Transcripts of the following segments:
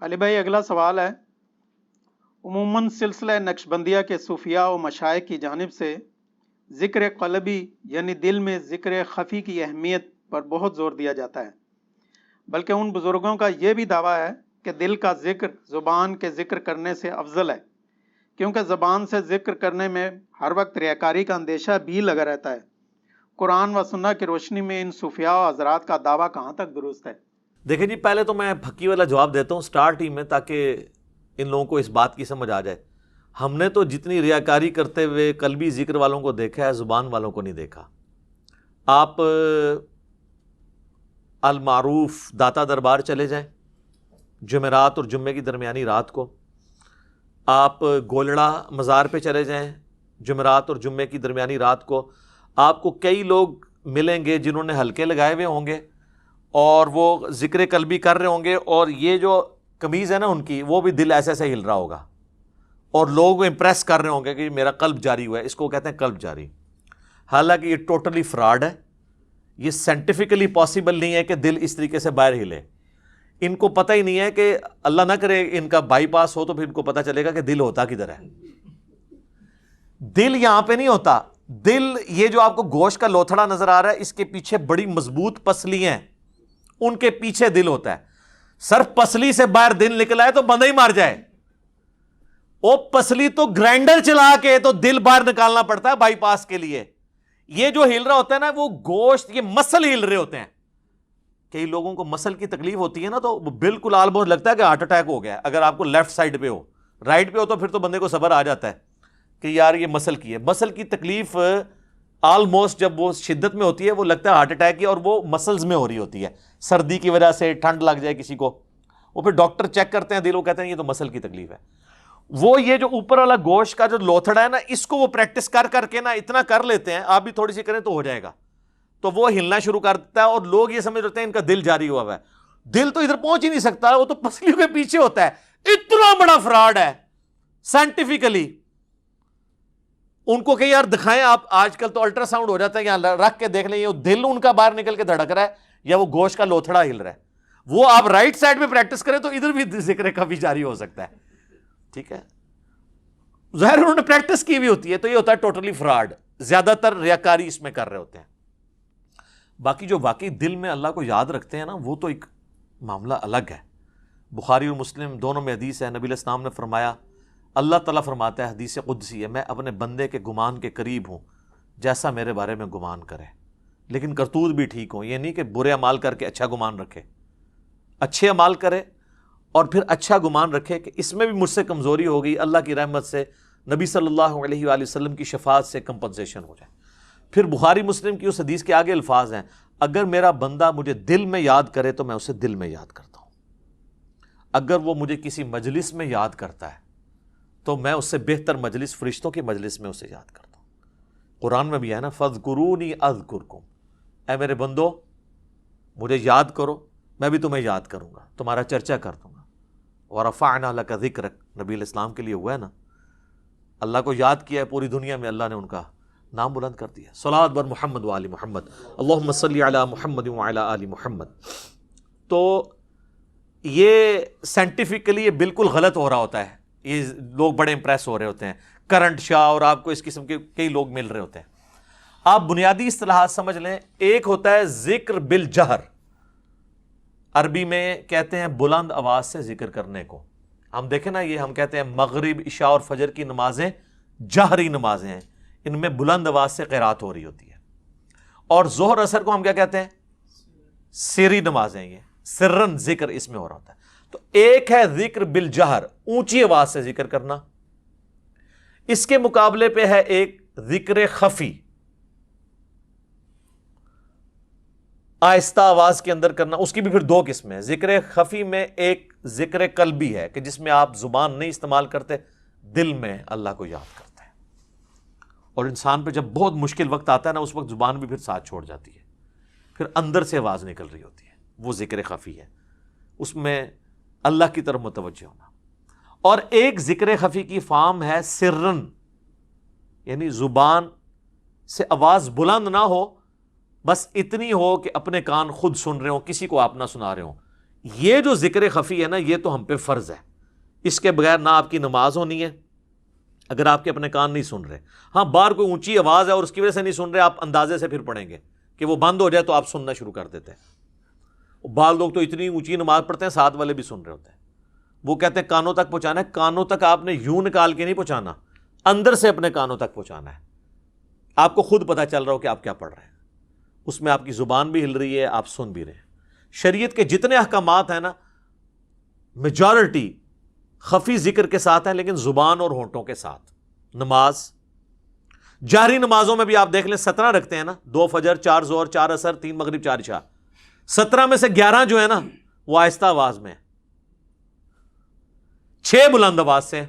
علی بھائی اگلا سوال ہے، عموماً سلسلہ نقشبندیہ کے صوفیاء و مشائخ کی جانب سے ذکر قلبی یعنی دل میں ذکر خفی کی اہمیت پر بہت زور دیا جاتا ہے، بلکہ ان بزرگوں کا یہ بھی دعویٰ ہے کہ دل کا ذکر زبان کے ذکر کرنے سے افضل ہے، کیونکہ زبان سے ذکر کرنے میں ہر وقت ریاکاری کا اندیشہ بھی لگا رہتا ہے۔ قرآن و سنت کی روشنی میں ان صوفیاء و حضرات کا دعویٰ کہاں تک درست ہے؟ دیکھیں جی، پہلے تو میں پھکی والا جواب دیتا ہوں سٹارٹ ہی میں، تاکہ ان لوگوں کو اس بات کی سمجھ آ جائے۔ ہم نے تو جتنی ریاکاری کرتے ہوئے قلبی ذکر والوں کو دیکھا ہے، زبان والوں کو نہیں دیکھا۔ آپ المعروف داتا دربار چلے جائیں، جمعرات اور جمعے کی درمیانی رات کو، آپ گولڑا مزار پہ چلے جائیں، جمعرات اور جمعے کی درمیانی رات کو آپ کو کئی لوگ ملیں گے جنہوں نے حلقے لگائے ہوئے ہوں گے اور وہ ذکر قلبی کر رہے ہوں گے، اور یہ جو قمیض ہے نا ان کی، وہ بھی دل ایسے ایسے ہل رہا ہوگا، اور لوگ امپریس کر رہے ہوں گے کہ میرا قلب جاری ہوا ہے۔ اس کو کہتے ہیں قلب جاری۔ حالانکہ یہ ٹوٹلی فراڈ ہے، یہ سائنٹیفکلی پاسبل نہیں ہے کہ دل اس طریقے سے باہر ہلے۔ ان کو پتہ ہی نہیں ہے کہ اللہ نہ کرے ان کا بائی پاس ہو تو پھر ان کو پتہ چلے گا کہ دل ہوتا کدھر ہے۔ دل یہاں پہ نہیں ہوتا۔ دل یہ جو آپ کو گوشت کا لوتھڑا نظر آ رہا ہے، اس کے پیچھے بڑی مضبوط پسلیاں ہیں، ان کے پیچھے دل ہوتا ہے۔ صرف پسلی سے باہر دل نکلا ہے تو بندہ ہی مار جائے۔ وہ پسلی تو گرائنڈر چلا کے تو دل باہر نکالنا پڑتا ہے بائی پاس کے لیے۔ یہ جو ہل رہا ہوتا ہے نا، وہ گوشت، یہ مسل ہل رہے ہوتے ہیں۔ کئی لوگوں کو مسل کی تکلیف ہوتی ہے نا، تو بالکل آلموسٹ لگتا ہے کہ ہارٹ اٹیک ہو گیا۔ اگر آپ کو لیفٹ سائڈ پہ ہو، رائٹ پہ ہو تو پھر تو بندے کو صبر آ جاتا ہے کہ یار یہ مسل کی ہے۔ مسل کی تکلیف آلموسٹ جب وہ شدت میں ہوتی ہے، وہ لگتا ہے ہارٹ اٹیک کی، اور وہ مسلز میں ہو رہی ہوتی ہے۔ سردی کی وجہ سے ٹھنڈ لگ جائے کسی کو، وہ پھر ڈاکٹر چیک کرتے ہیں دل، وہ کہتے ہیں یہ تو مسل کی تکلیف ہے۔ وہ یہ جو اوپر والا گوشت کا جو لوتھڑا ہے نا، اس کو وہ پریکٹس کر کر کے نا اتنا کر لیتے ہیں، آپ بھی تھوڑی سی کریں تو ہو جائے گا، تو وہ ہلنا شروع کر دیتا ہے، اور لوگ یہ سمجھ رہتے ہیں ان کا دل جاری ہوا ہے۔ دل تو ادھر پہنچ ہی نہیں سکتا، وہ تو پسلیوں کے پیچھے ہوتا ہے۔ اتنا بڑا فراڈ ہے سائنٹیفکلی۔ ان کو کہ یار دکھائیں آپ، آج کل تو الٹرا ساؤنڈ ہو جاتا ہے، یہاں رکھ کے دیکھ لیں یہ دل ان کا باہر نکل کے دھڑک رہا ہے یا وہ گوشت کا لوتھڑا ہل رہا ہے۔ وہ آپ رائٹ سائڈ پہ پریکٹس کریں تو ادھر بھی ذکر کبھی جاری ہو سکتا ہے، ٹھیک ہے۔ ظاہر انہوں نے پریکٹس کی بھی ہوتی ہے، تو یہ ہوتا ہے ٹوٹلی فراڈ۔ زیادہ تر ریاکاری اس میں کر رہے ہوتے ہیں۔ باقی جو واقعی دل میں اللہ کو یاد رکھتے ہیں نا، وہ تو ایک معاملہ الگ ہے۔ بخاری اور مسلم دونوں میں حدیث ہے، نبی علیہ السلام نے فرمایا، اللہ تعالیٰ فرماتا ہے، حدیث قدسی ہے، میں اپنے بندے کے گمان کے قریب ہوں جیسا میرے بارے میں گمان کرے، لیکن کرتوت بھی ٹھیک ہوں۔ یہ نہیں کہ برے اعمال کر کے اچھا گمان رکھے، اچھے اعمال کرے اور پھر اچھا گمان رکھے کہ اس میں بھی مجھ سے کمزوری ہو گئی، اللہ کی رحمت سے، نبی صلی اللہ علیہ وآلہ وسلم کی شفاعت سے کمپنسیشن ہو جائے۔ پھر بخاری مسلم کی اس حدیث کے آگے الفاظ ہیں، اگر میرا بندہ مجھے دل میں یاد کرے تو میں اسے دل میں یاد کرتا ہوں، اگر وہ مجھے کسی مجلس میں یاد کرتا ہے تو میں اس سے بہتر مجلس، فرشتوں کی مجلس میں اسے یاد کرتا ہوں۔ قرآن میں بھی ہے نا، فَاذْكُرُونِي أَذْكُرْكُمْ، اے میرے بندو مجھے یاد کرو، میں بھی تمہیں یاد کروں گا، تمہارا چرچا کر دوں گا۔ وَرَفَعْنَا لَكَ ذِكْرَكَ، نبی علیہ السلام کے لیے ہوا ہے نا، اللہ کو یاد کیا ہے، پوری دنیا میں اللہ نے ان کا نام بلند کر دیا۔ صلاۃ بر محمد و آل محمد، اللہم صلی علی محمد و علی آل محمد۔ تو یہ سائنٹیفکلی یہ بالکل غلط ہو رہا ہوتا ہے، یہ لوگ بڑے امپریس ہو رہے ہوتے ہیں، کرنٹ شاہ اور آپ کو اس قسم کے کئی لوگ مل رہے ہوتے ہیں۔ آپ بنیادی اصطلاحات سمجھ لیں، ایک ہوتا ہے ذکر بالجہر، عربی میں کہتے ہیں بلند آواز سے ذکر کرنے کو۔ ہم دیکھیں نا، یہ ہم کہتے ہیں مغرب، عشاء اور فجر کی نمازیں جہری نمازیں ہیں، ان میں بلند آواز سے قرات ہو رہی ہوتی ہے۔ اور ظہر اثر کو ہم کیا کہتے ہیں؟ سری نمازیں، یہ سرن ذکر اس میں ہو رہا ہوتا ہے۔ تو ایک ہے ذکر بالجہر، اونچی آواز سے ذکر کرنا، اس کے مقابلے پہ ہے ایک ذکر خفی، آہستہ آواز کے اندر کرنا۔ اس کی بھی پھر دو قسمیں ہیں۔ ذکر خفی میں ایک ذکر قلبی ہے کہ جس میں آپ زبان نہیں استعمال کرتے، دل میں اللہ کو یاد کرتے ہیں، اور انسان پہ جب بہت مشکل وقت آتا ہے نا، اس وقت زبان بھی پھر ساتھ چھوڑ جاتی ہے، پھر اندر سے آواز نکل رہی ہوتی ہے، وہ ذکر خفی ہے، اس میں اللہ کی طرف متوجہ ہونا۔ اور ایک ذکر خفی کی فارم ہے سرن، یعنی زبان سے آواز بلند نہ ہو، بس اتنی ہو کہ اپنے کان خود سن رہے ہوں، کسی کو آپ نہ سنا رہے ہوں۔ یہ جو ذکر خفی ہے نا، یہ تو ہم پہ فرض ہے، اس کے بغیر نہ آپ کی نماز ہونی ہے اگر آپ کے اپنے کان نہیں سن رہے۔ ہاں باہر کوئی اونچی آواز ہے اور اس کی وجہ سے نہیں سن رہے، آپ اندازے سے پھر پڑھیں گے کہ وہ بند ہو جائے تو آپ سننا شروع کر دیتے ہیں۔ بعض لوگ تو اتنی اونچی نماز پڑھتے ہیں ساتھ والے بھی سن رہے ہوتے ہیں، وہ کہتے ہیں کانوں تک پہنچانا ہے۔ کانوں تک آپ نے یوں نکال کے نہیں پہنچانا، اندر سے اپنے کانوں تک پہنچانا ہے، آپ کو خود پتہ چل رہا ہو کہ آپ کیا پڑھ رہے ہیں، اس میں آپ کی زبان بھی ہل رہی ہے، آپ سن بھی رہے ہیں۔ شریعت کے جتنے احکامات ہیں نا، میجورٹی خفی ذکر کے ساتھ ہیں، لیکن زبان اور ہونٹوں کے ساتھ۔ نماز جہری نمازوں میں بھی آپ دیکھ لیں 17 رکھتے ہیں نا، 2 فجر، 4 ظہر، 4 عصر، 3 مغرب، 4 عشاء، 17 میں سے 11 جو ہے نا وہ آہستہ آواز میں، 6 بلند آواز سے،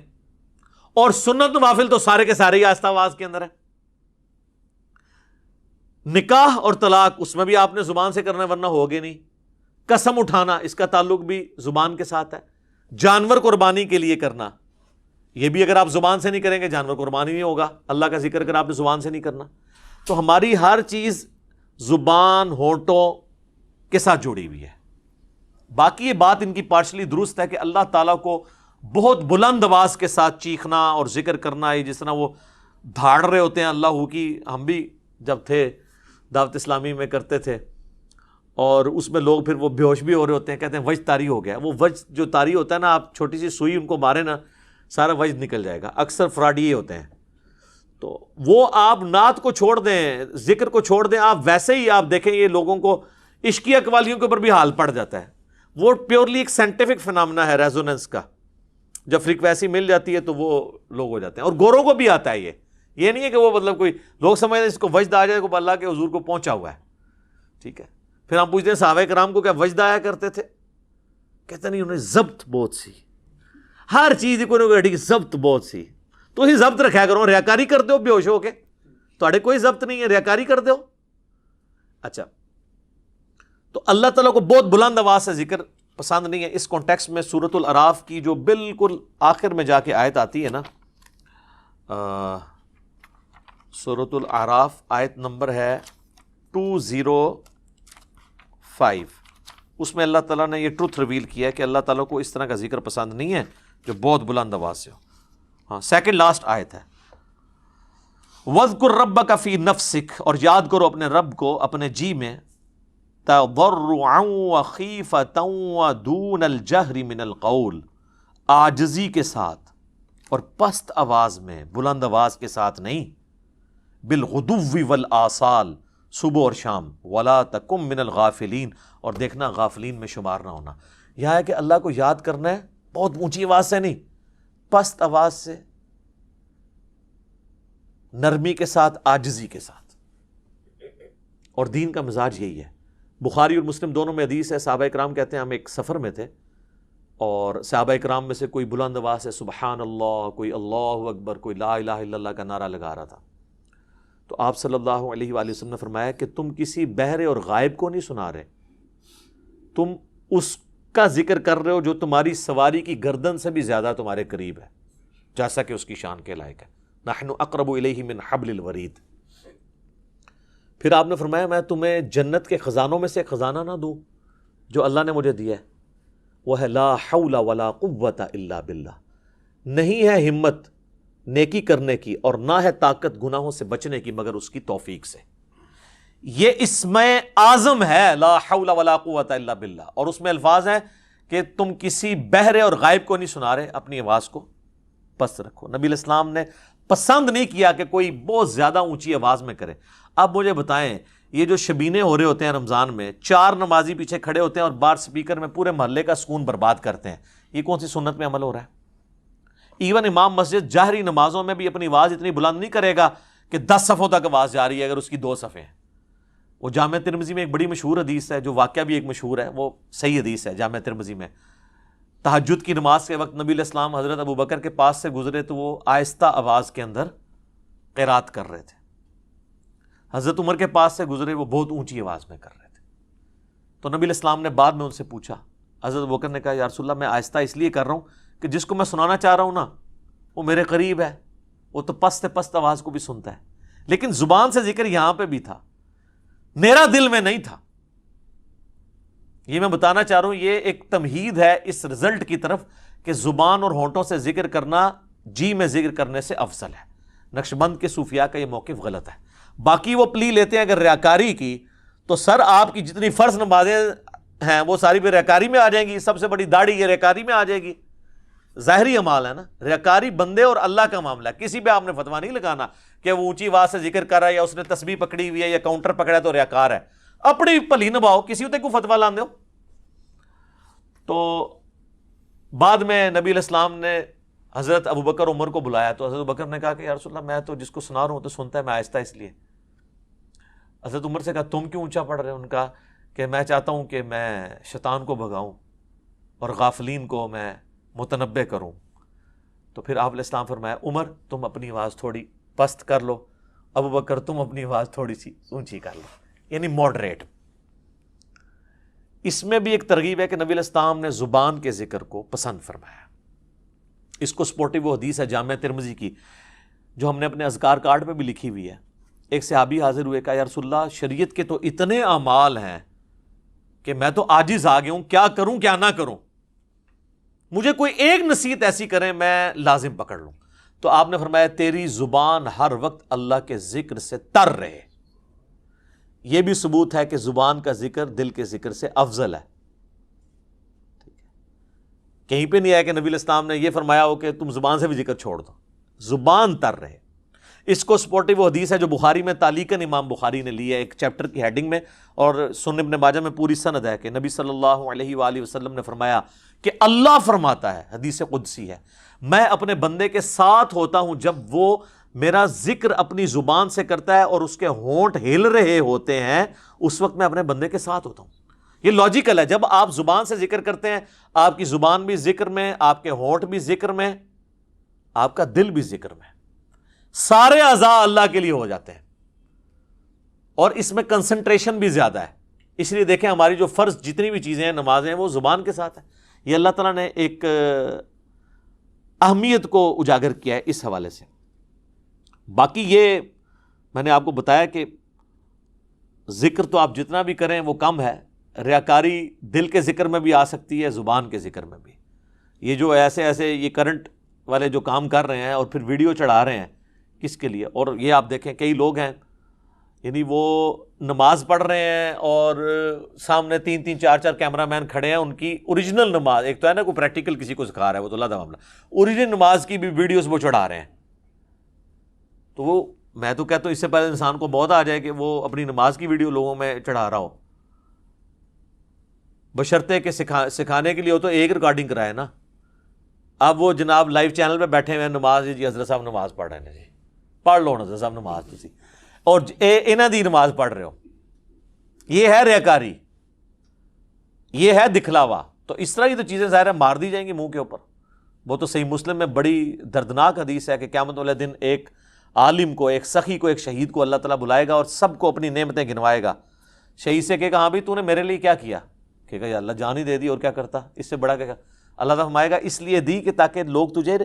اور سنت نوافل تو سارے کے سارے ہی آہستہ آواز کے اندر ہے۔ نکاح اور طلاق اس میں بھی آپ نے زبان سے کرنا ہے ورنہ ہوگے نہیں۔ قسم اٹھانا اس کا تعلق بھی زبان کے ساتھ ہے۔ جانور قربانی کے لیے کرنا، یہ بھی اگر آپ زبان سے نہیں کریں گے جانور قربانی نہیں ہوگا۔ اللہ کا ذکر اگر آپ نے زبان سے نہیں کرنا، تو ہماری ہر چیز زبان ہونٹوں کے ساتھ جڑی ہوئی ہے۔ باقی یہ بات ان کی پارشلی درست ہے کہ اللہ تعالیٰ کو بہت بلند آواز کے ساتھ چیخنا اور ذکر کرنا ہے، جس طرح وہ دھاڑ رہے ہوتے ہیں اللہ کی۔ ہم بھی جب تھے دعوت اسلامی میں کرتے تھے، اور اس میں لوگ پھر وہ بے ہوش بھی ہو رہے ہوتے ہیں، کہتے ہیں وجد طاری ہو گیا۔ وہ وجد جو طاری ہوتا ہے نا، آپ چھوٹی سی سوئی ان کو مارے نا سارا وجد نکل جائے گا۔ اکثر فراڈی ہوتے ہیں، تو وہ آپ نعت کو چھوڑ دیں، ذکر کو چھوڑ دیں، آپ ویسے ہی آپ دیکھیں یہ لوگوں کو عشقی اقوالیوں کے اوپر بھی حال پڑ جاتا ہے۔ وہ پیورلی ایک سائنٹیفک فنامنا ہے ریزوننس کا، جب فریکوینسی مل جاتی ہے تو وہ لوگ ہو جاتے ہیں۔ اور گوروں کو بھی آتا ہے یہ نہیں ہے کہ وہ مطلب کوئی لوگ سمجھتے ہیں اس کو وجد آ جائے، کو اللہ کے حضور کو پہنچا ہوا ہے، ٹھیک ہے۔ پھر ہم پوچھتے ہیں صحابہ کرام کو کیا وجد آیا کرتے تھے؟ کہتے نہیں، انہیں ضبط بہت سی، ہر چیز کو ضبط بہت سی۔ تو ہی ضبط رکھا کرو، ریاکاری کر دو بے ہوش ہو کے، تھوڑے کوئی ضبط نہیں ہے، ریاکاری کر دو۔ اچھا، تو اللہ تعالیٰ کو بہت بلند آواز سے ذکر پسند نہیں ہے۔ اس کانٹیکسٹ میں سورۃ الاعراف کی جو بالکل آخر میں جا کے آیت آتی ہے نا، سورۃ الاعراف آیت نمبر ہے 205، اس میں اللہ تعالیٰ نے یہ ٹروتھ ریویل کیا ہے کہ اللہ تعالیٰ کو اس طرح کا ذکر پسند نہیں ہے جو بہت بلند آواز سے ہو۔ ہاں، سیکنڈ لاسٹ آیت ہے، وَاذْكُرْ رَبَّكَ فِي نَفْسِكَ، اور یاد کرو اپنے رب کو اپنے جی میں، تَضَرُّعًا وَخِيفَةً وَدُونَ الْجَهْرِ مِنَ الْقَوْلِ، عاجزی کے ساتھ اور پست آواز میں، بلند آواز کے ساتھ نہیں، بالغدو والآصال، صبح اور شام، ولا تکم من الغافلین، اور دیکھنا غافلین میں شمار نہ ہونا۔ یہاں ہے کہ اللہ کو یاد کرنا ہے بہت اونچی آواز سے نہیں، پست آواز سے، نرمی کے ساتھ، عاجزی کے ساتھ۔ اور دین کا مزاج یہی ہے۔ بخاری اور مسلم دونوں میں حدیث ہے، صحابہ اکرام کہتے ہیں ہم ایک سفر میں تھے، اور صحابہ اکرام میں سے کوئی بلند آواز سے سبحان اللہ، کوئی اللہ اکبر، کوئی لا الہ الا اللہ کا نعرہ لگا رہا تھا۔ تو آپ صلی اللہ علیہ وآلہ وسلم نے فرمایا کہ تم کسی بہرے اور غائب کو نہیں سنا رہے، تم اس کا ذکر کر رہے ہو جو تمہاری سواری کی گردن سے بھی زیادہ تمہارے قریب ہے، جیسا کہ اس کی شان کے لائق ہے۔ نحن اقرب الیہ من حبل الورید۔ پھر آپ نے فرمایا میں تمہیں جنت کے خزانوں میں سے خزانہ نہ دوں جو اللہ نے مجھے دیا ہے، وہ ہے لا حول ولا قوت الا باللہ، نہیں ہے ہمت نیکی کرنے کی اور نہ ہے طاقت گناہوں سے بچنے کی مگر اس کی توفیق سے۔ یہ اسم اعظم ہے لا حول ولا قوت الا باللہ، اور اس میں الفاظ ہیں کہ تم کسی بہرے اور غائب کو نہیں سنا رہے، اپنی آواز کو پست رکھو۔ نبی علیہ السلام نے پسند نہیں کیا کہ کوئی بہت زیادہ اونچی آواز میں کرے۔ اب مجھے بتائیں، یہ جو شبینے ہو رہے ہوتے ہیں رمضان میں، 4 نمازی پیچھے کھڑے ہوتے ہیں اور باہر سپیکر میں پورے محلے کا سکون برباد کرتے ہیں، یہ کون سی سنت میں عمل ہو رہا ہے؟ ایون امام مسجد جہری نمازوں میں بھی اپنی آواز اتنی بلند نہیں کرے گا کہ 10 صفوں تک آواز جا رہی ہے اگر اس کی 2 صفیں ہیں۔ وہ جامع ترمذی میں ایک بڑی مشہور حدیث ہے، جو واقعہ بھی ایک مشہور ہے، وہ صحیح حدیث ہے جامع ترمذی میں۔ تہجد کی نماز کے وقت نبی علیہ السلام حضرت ابوبکر کے پاس سے گزرے تو وہ آہستہ آواز کے اندر قرات کر رہے تھے، حضرت عمر کے پاس سے گزرے، وہ بہت اونچی آواز میں کر رہے تھے۔ تو نبی علیہ السلام نے بعد میں ان سے پوچھا، حضرت ابوبکر نے کہا یا رسول اللہ میں آہستہ اس لیے کر رہا ہوں کہ جس کو میں سنانا چاہ رہا ہوں نا وہ میرے قریب ہے، وہ تو پست پست آواز کو بھی سنتا ہے، لیکن زبان سے ذکر یہاں پہ بھی تھا، میرا دل میں نہیں تھا۔ یہ میں بتانا چاہ رہا ہوں، یہ ایک تمہید ہے اس رزلٹ کی طرف کہ زبان اور ہونٹوں سے ذکر کرنا جی میں ذکر کرنے سے افضل ہے۔ نقشبند کے صوفیاء کا یہ موقف غلط ہے۔ باقی وہ پلی لیتے ہیں اگر ریاکاری کی، تو سر آپ کی جتنی فرض نمازیں ہیں وہ ساری بھی ریاکاری میں آ جائیں گی، سب سے بڑی داڑھی یہ ریاکاری میں آ جائے گی۔ ظاہری اعمال ہے نا، ریاکاری بندے اور اللہ کا معاملہ ہے، کسی پہ آپ نے فتویٰ نہیں لگانا کہ وہ اونچی آواز سے ذکر کر رہا ہے یا اس نے تسبیح پکڑی ہوئی ہے یا کاؤنٹر پکڑا ہے تو ریاکار ہے۔ اپنی پلی نبھاؤ، کسی ہوتے کو فتویٰ لاندے ہو۔ تو بعد میں نبی علیہ السلام نے حضرت ابوبکر عمر کو بلایا تو حضرت ابوبکر نے کہا کہ یا رسول اللہ میں تو جس کو سنا رہا ہوں تو سنتا ہے، میں آہستہ اس لیے۔ حضرت عمر سے کہا تم کیوں اونچا پڑھ رہے ہو؟ ان کا کہ میں چاہتا ہوں کہ میں شیطان کو بھگاؤں اور غافلین کو میں متنبہ کروں۔ تو پھر آپ علیہ السلام فرمایا عمر تم اپنی آواز تھوڑی پست کر لو، ابوبکر تم اپنی آواز تھوڑی سی اونچی کر لو، یعنی ماڈریٹ۔ اس میں بھی ایک ترغیب ہے کہ نبی علیہ السلام نے زبان کے ذکر کو پسند فرمایا۔ اس کو سپورٹی وہ حدیث ہے جامع ترمذی کی جو ہم نے اپنے اذکار کارڈ پہ بھی لکھی ہوئی ہے۔ ایک صحابی حاضر ہوئے، کہا یا رسول اللہ شریعت کے تو اتنے اعمال ہیں کہ میں تو عاجز آ گیا ہوں، کیا کروں کیا نہ کروں، مجھے کوئی ایک نصیحت ایسی کریں میں لازم پکڑ لوں۔ تو آپ نے فرمایا تیری زبان ہر وقت اللہ کے ذکر سے تر رہے۔ یہ بھی ثبوت ہے کہ زبان کا ذکر دل کے ذکر سے افضل ہے۔ کہیں پہ نہیں ہے کہ نبی علیہ السلام نے یہ فرمایا ہو کہ تم زبان سے بھی ذکر چھوڑ دو، زبان تر رہے۔ اس کو سپورٹی وہ حدیث ہے جو بخاری میں تعلیقاً امام بخاری نے لی ہے ایک چیپٹر کی ہیڈنگ میں، اور سنن ابن ماجہ میں پوری سند ہے کہ نبی صلی اللہ علیہ وآلہ وسلم نے فرمایا کہ اللہ فرماتا ہے، حدیث قدسی ہے، میں اپنے بندے کے ساتھ ہوتا ہوں جب وہ میرا ذکر اپنی زبان سے کرتا ہے اور اس کے ہونٹ ہل رہے ہوتے ہیں، اس وقت میں اپنے بندے کے ساتھ ہوتا ہوں۔ یہ لاجیکل ہے، جب آپ زبان سے ذکر کرتے ہیں آپ کی زبان بھی ذکر میں، آپ کے ہونٹ بھی ذکر میں، آپ کا دل بھی ذکر میں، سارے اعضاء اللہ کے لیے ہو جاتے ہیں، اور اس میں کنسنٹریشن بھی زیادہ ہے۔ اس لیے دیکھیں ہماری جو فرض جتنی بھی چیزیں ہیں، نمازیں ہیں، وہ زبان کے ساتھ ہیں۔ یہ اللہ تعالیٰ نے ایک اہمیت کو اجاگر کیا ہے اس حوالے سے۔ باقی یہ میں نے آپ کو بتایا کہ ذکر تو آپ جتنا بھی کریں وہ کم ہے، ریاکاری دل کے ذکر میں بھی آ سکتی ہے، زبان کے ذکر میں بھی۔ یہ جو ایسے یہ کرنٹ والے جو کام کر رہے ہیں اور پھر ویڈیو چڑھا رہے ہیں، کس کے لیے؟ اور یہ آپ دیکھیں کئی لوگ ہیں، یعنی وہ نماز پڑھ رہے ہیں اور سامنے 3 4 کیمرہ مین کھڑے ہیں، ان کی اوریجنل نماز، ایک تو ہے نا کوئی پریکٹیکل کسی کو سکھا رہا ہے وہ تو اللہ کا معاملہ، اوریجنل نماز کی بھی ویڈیوز وہ چڑھا رہے ہیں۔ تو وہ میں تو کہتا ہوں اس سے پہلے انسان کو بہت آ جائے کہ وہ اپنی نماز کی ویڈیو لوگوں میں چڑھا رہا ہو، بشرطے کہ سکھانے کے لیے ہو تو ایک ریکارڈنگ کرائے نا۔ اب وہ جناب لائیو چینل پہ بیٹھے ہوئے ہیں، نماز جی حضرت صاحب نماز پڑھ رہے ہیں جی، پڑھ لو حضرت صاحب نماز تسی، اور انہاں دی نماز پڑھ رہے ہو۔ یہ ہے ریاکاری، یہ ہے دکھلاوا۔ تو اس طرح کی تو چیزیں ظاہر ہے مار دی جائیں گی منہ کے اوپر۔ وہ تو صحیح مسلم میں بڑی دردناک حدیث ہے کہ قیامت والے دن ایک عالم کو، ایک سخی کو، ایک شہید کو اللہ تعالیٰ بلائے گا اور سب کو اپنی نعمتیں گنوائے گا۔ شہید سے کہے گا ہاں بھائی تو نے میرے لیے کیا کیا؟ کہے گا یا اللہ جان ہی دے دی، اور کیا کرتا، اس سے بڑا کیا؟ اللہ تعالیٰ فرمائے گا اس لیے دی کہ تاکہ لوگ تجھے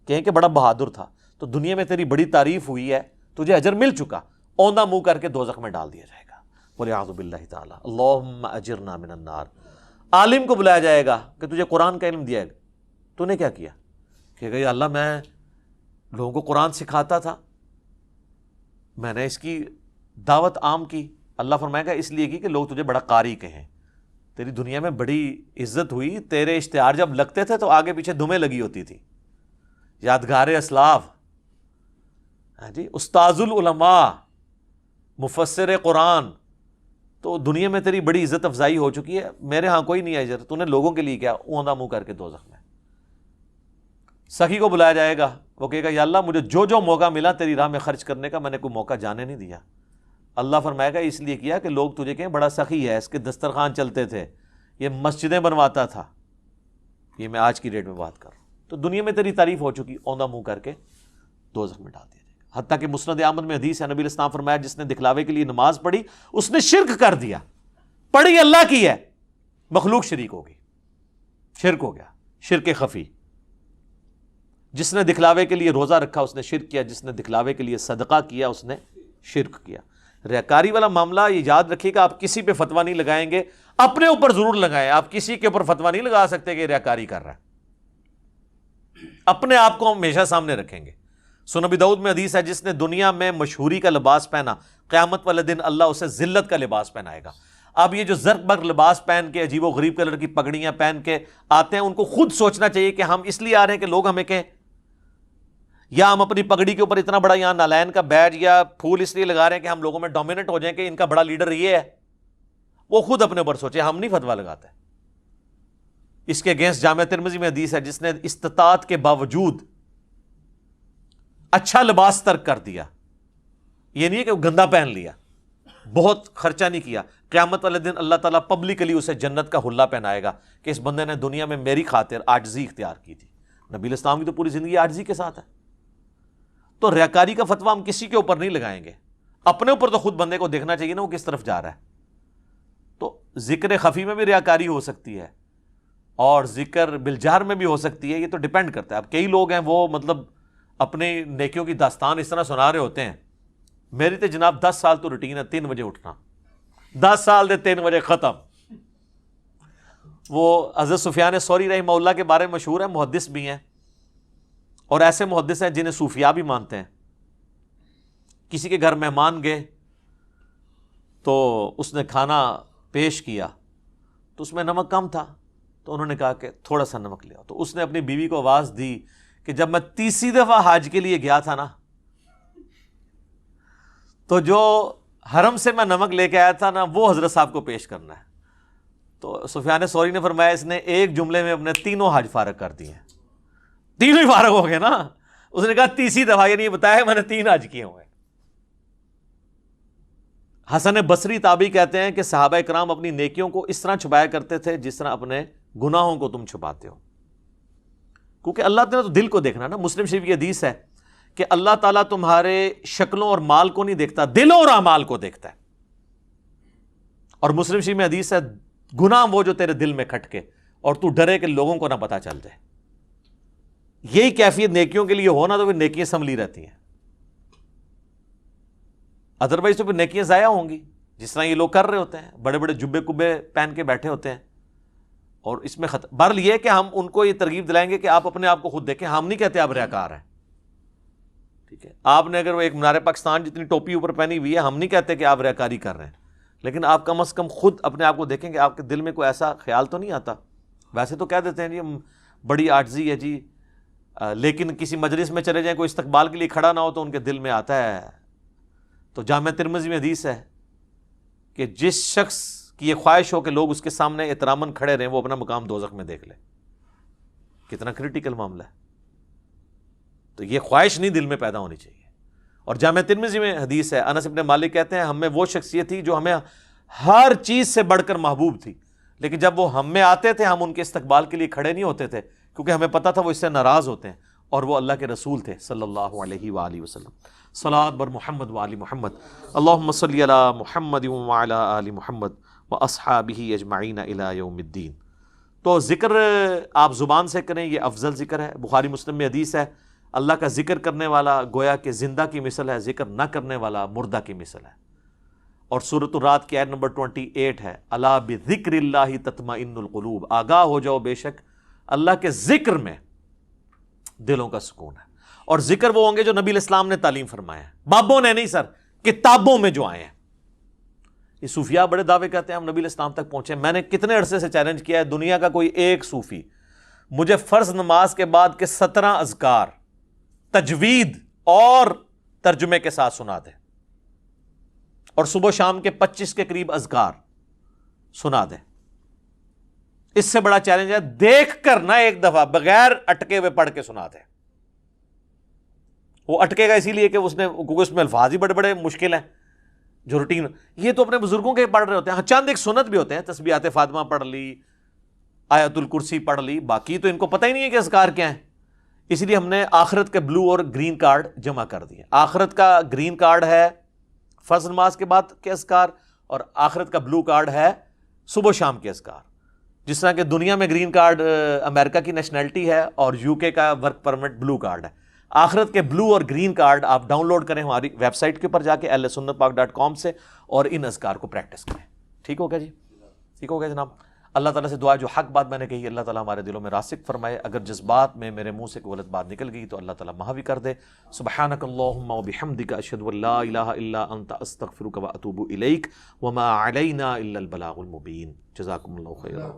کہیں کہ بڑا بہادر تھا، تو دنیا میں تیری بڑی تعریف ہوئی ہے، تجھے اجر مل چکا، اوندا منہ کر کے دوزخ میں ڈال دیا جائے گا۔ وَلِعَاذُ بِاللَّهِ تعالیٰ اللہم اجرنا من النار۔ عالم کو بلایا جائے گا کہ تجھے قرآن کا علم دیا گا، تو نے کیا کیا؟ کہے گا یا اللہ میں لوگوں کو قرآن سکھاتا تھا، میں نے اس کی دعوت عام کی۔ اللہ فرمائے گا اس لیے کی کہ لوگ تجھے بڑا قاری کہیں، تیری دنیا میں بڑی عزت ہوئی، تیرے اشتہار جب لگتے تھے تو آگے پیچھے دمیں لگی ہوتی تھی، یادگار اسلاف، ہاں جی، استاذ العلماء، مفسر قرآن، تو دنیا میں تیری بڑی عزت افزائی ہو چکی ہے، میرے ہاں کوئی نہیں ہے اجر، تو نے لوگوں کے لیے کیا؟ اوندا منہ کر کے دوزخ میں۔ سخی کو بلایا جائے گا، وہ کہے گا یا اللہ مجھے جو موقع ملا تیری راہ میں خرچ کرنے کا، میں نے کوئی موقع جانے نہیں دیا۔ اللہ فرمائے گا اس لیے کیا کہ لوگ تجھے کہیں بڑا سخی ہے، اس کے دسترخوان چلتے تھے، یہ مسجدیں بنواتا تھا۔ یہ میں آج کی ڈیٹ میں بات کر رہا ہوں۔ تو دنیا میں تیری تعریف ہو چکی، اوندا منہ کر کے دوزخ میں ڈال دیا جائے گا۔ حتیٰ کہ مسند احمد میں حدیث ہے، نبی علیہ السلام فرمایا جس نے دکھلاوے کے لیے نماز پڑھی اس نے شرک کر دیا۔ پڑھی اللہ کی ہے، مخلوق شریک ہوگی، شرک ہو گیا، شرک خفی۔ جس نے دکھلاوے کے لیے روزہ رکھا اس نے شرک کیا، جس نے دکھلاوے کے لیے صدقہ کیا اس نے شرک کیا۔ ریاکاری والا معاملہ یہ یاد رکھیے گا، آپ کسی پہ فتویٰ نہیں لگائیں گے، اپنے اوپر ضرور لگائیں. آپ کسی کے اوپر فتویٰ نہیں لگا سکتے کہ ریاکاری کر رہا ہے. اپنے آپ کو ہم ہمیشہ سامنے رکھیں گے. سنن ابی داؤد میں حدیث ہے جس نے دنیا میں مشہوری کا لباس پہنا قیامت والے دن اللہ اسے ذلت کا لباس پہنائے گا. اب یہ جو زرق برق لباس پہن کے عجیب و غریب کلر کی پگڑیاں پہن کے آتے ہیں ان کو خود سوچنا چاہیے کہ ہم اس لیے آ رہے ہیں کہ لوگ ہمیں کہیں, یا ہم اپنی پگڑی کے اوپر اتنا بڑا یہاں نالین کا بیج یا پھول اس لیے لگا رہے ہیں کہ ہم لوگوں میں ڈومیننٹ ہو جائیں کہ ان کا بڑا لیڈر یہ ہے. وہ خود اپنے اوپر سوچے, ہم نہیں فتویٰ لگاتے. اس کے اگینسٹ جامع ترمذی میں حدیث ہے جس نے استطاعت کے باوجود اچھا لباس ترک کر دیا, یہ نہیں ہے کہ وہ گندا پہن لیا, بہت خرچہ نہیں کیا, قیامت والے دن اللہ تعالیٰ پبلکلی اسے جنت کا حلہ پہنائے گا کہ اس بندے نے دنیا میں میری خاطر عاجزی اختیار کی تھی. نبی الاسلام کی تو پوری زندگی عاجزی کے ساتھ ہے. تو ریاکاری کا فتویٰ ہم کسی کے اوپر نہیں لگائیں گے, اپنے اوپر تو خود بندے کو دیکھنا چاہیے نا وہ کس طرف جا رہا ہے. تو ذکر خفی میں بھی ریاکاری ہو سکتی ہے اور ذکر بالجہر میں بھی ہو سکتی ہے, یہ تو ڈیپینڈ کرتا ہے. اب کئی لوگ ہیں وہ مطلب اپنی نیکیوں کی داستان اس طرح سنا رہے ہوتے ہیں, میری تو جناب 10 سال تو روٹین ہے 3 بجے اٹھنا, 10 سال دے 3 بجے ختم. وہ حضرت سفیان ثوری رحمہ اللہ کے بارے میں مشہور ہے, محدث بھی ہیں اور ایسے محدث ہیں جنہیں صوفیاء بھی مانتے ہیں. کسی کے گھر مہمان گئے تو اس نے کھانا پیش کیا تو اس میں نمک کم تھا, تو انہوں نے کہا کہ تھوڑا سا نمک لے آؤ. تو اس نے اپنی بیوی کو آواز دی کہ جب میں 30 دفعہ حج کے لیے گیا تھا نا, تو جو حرم سے میں نمک لے کے آیا تھا نا وہ حضرت صاحب کو پیش کرنا ہے. تو سفیان ثوری نے فرمایا اس نے ایک جملے میں اپنے 3 حج فارغ کر دیے ہیں. 3 ہی فارغ ہو گئے نا. اس نے کہا 30 دفعہ, یہ نہیں بتایا میں نے 3 حج کیے ہوئے. حسن بصری تابعی کہتے ہیں کہ صحابہ کرام اپنی نیکیوں کو اس طرح چھپایا کرتے تھے جس طرح اپنے گناہوں کو تم چھپاتے ہو, کیونکہ اللہ تعالیٰ تو دل کو دیکھنا نا. مسلم شریف کی حدیث ہے کہ اللہ تعالیٰ تمہارے شکلوں اور مال کو نہیں دیکھتا, دلوں اور اعمال کو دیکھتا ہے. اور مسلم شریف میں حدیث ہے گناہ وہ جو تیرے دل میں کھٹکے اور تو ڈرے کہ لوگوں کو نہ پتہ چل جائے. یہی کیفیت نیکیوں کے لیے ہونا تو پھر نیکیاں سنبھلی رہتی ہیں, ادروائز تو پھر نیکیاں ضائع ہوں گی. جس طرح یہ لوگ کر رہے ہوتے ہیں, بڑے بڑے جبے کبے پہن کے بیٹھے ہوتے ہیں, اور اس میں بہرحال یہ کہ ہم ان کو یہ ترغیب دلائیں گے کہ آپ اپنے آپ کو خود دیکھیں. ہم نہیں کہتے آپ ریاکار ہیں, ٹھیک ہے. آپ نے اگر وہ ایک منار پاکستان جتنی ٹوپی اوپر پہنی ہوئی ہے, ہم نہیں کہتے کہ آپ ریاکاری کر رہے ہیں, لیکن آپ کم از کم خود اپنے آپ کو دیکھیں کہ آپ کے دل میں کوئی ایسا خیال تو نہیں آتا. ویسے تو کہہ دیتے ہیں جی بڑی عاجزی ہے جی, لیکن کسی مجلس میں چلے جائیں کوئی استقبال کے لیے کھڑا نہ ہو تو ان کے دل میں آتا ہے. تو جامع ترمذی میں حدیث ہے کہ جس شخص کی یہ خواہش ہو کہ لوگ اس کے سامنے احتراماً کھڑے رہیں, وہ اپنا مقام دوزخ میں دیکھ لے. کتنا کریٹیکل معاملہ ہے. تو یہ خواہش نہیں دل میں پیدا ہونی چاہیے. اور جامع ترمذی میں حدیث ہے, انس ابن مالک کہتے ہیں ہم میں وہ شخصیت تھی جو ہمیں ہر چیز سے بڑھ کر محبوب تھی, لیکن جب وہ ہم میں آتے تھے ہم ان کے استقبال کے لیے کھڑے نہیں ہوتے تھے, کیونکہ ہمیں پتا تھا وہ اس سے ناراض ہوتے ہیں, اور وہ اللہ کے رسول تھے صلی اللہ علیہ وآلہ وسلم. صلاۃ بر محمد وآل محمد, اللہم صلی علی محمد وعلی آل محمد واصحابہ اجمعین الی یوم الدین. تو ذکر آپ زبان سے کریں, یہ افضل ذکر ہے. بخاری مسلم میں حدیث ہے اللہ کا ذکر کرنے والا گویا کہ زندہ کی مثل ہے, ذکر نہ کرنے والا مردہ کی مثل ہے. اور سورۃ الرعد کی آیت نمبر 28 ہے, الا بذکر اللہ تطمئن القلوب, آگاہ ہو جاؤ بے شک اللہ کے ذکر میں دلوں کا سکون ہے. اور ذکر وہ ہوں گے جو نبی الاسلام نے تعلیم فرمایا ہے, بابوں نے نہیں سر, کتابوں میں جو آئے ہیں. یہ صوفیاء بڑے دعوے کہتے ہیں ہم نبی الاسلام تک پہنچے. میں نے کتنے عرصے سے چیلنج کیا ہے, دنیا کا کوئی ایک صوفی مجھے فرض نماز کے بعد کے 17 اذکار تجوید اور ترجمے کے ساتھ سنا دے, اور صبح شام کے 25 کے قریب اذکار سنا دے. اس سے بڑا چیلنج ہے دیکھ کر نہ ایک دفعہ بغیر اٹکے ہوئے پڑھ کے سنا دے. وہ اٹکے گا اسی لیے کہ اس میں الفاظ ہی بڑے بڑے مشکل ہیں جو روٹین. یہ تو اپنے بزرگوں کے پڑھ رہے ہوتے ہیں. ہاں چند ایک سنت بھی ہوتے ہیں, تسبیحات فاطمہ پڑھ لی, آیت الکرسی پڑھ لی, باقی تو ان کو پتہ ہی نہیں ہے کہ اذکار کیا ہیں. اس لیے ہم نے آخرت کے بلو اور گرین کارڈ جمع کر دیے. آخرت کا گرین کارڈ ہے فرض نماز کے بعد کے اذکار, اور آخرت کا بلو کارڈ ہے صبح شام کے اذکار. جس طرح کہ دنیا میں گرین کارڈ امریکہ کی نیشنلٹی ہے اور یو کے کا ورک پرمٹ بلو کارڈ ہے. آخرت کے بلو اور گرین کارڈ آپ ڈاؤن لوڈ کریں ہماری ویب سائٹ کے اوپر جا کے اہلسنتپاک.com سے, اور ان اذکار کو پریکٹس کریں. ٹھیک ہوگا جی. ٹھیک ہو گیا جناب. اللہ تعالیٰ سے دعا جو حق بات میں نے کہی اللہ تعالیٰ ہمارے دلوں میں راسخ فرمائے. اگر جس بات میں میرے منہ سے کوئی غلط بات نکل گئی تو اللہ تعالیٰ محو کر دے. سبحانک اللہم و بحمدک اشہد ان لا الہ الا انت استغفرک و اتوب الیک وما علینا الا البلاغ المبین. جزاکم اللہ خیرا.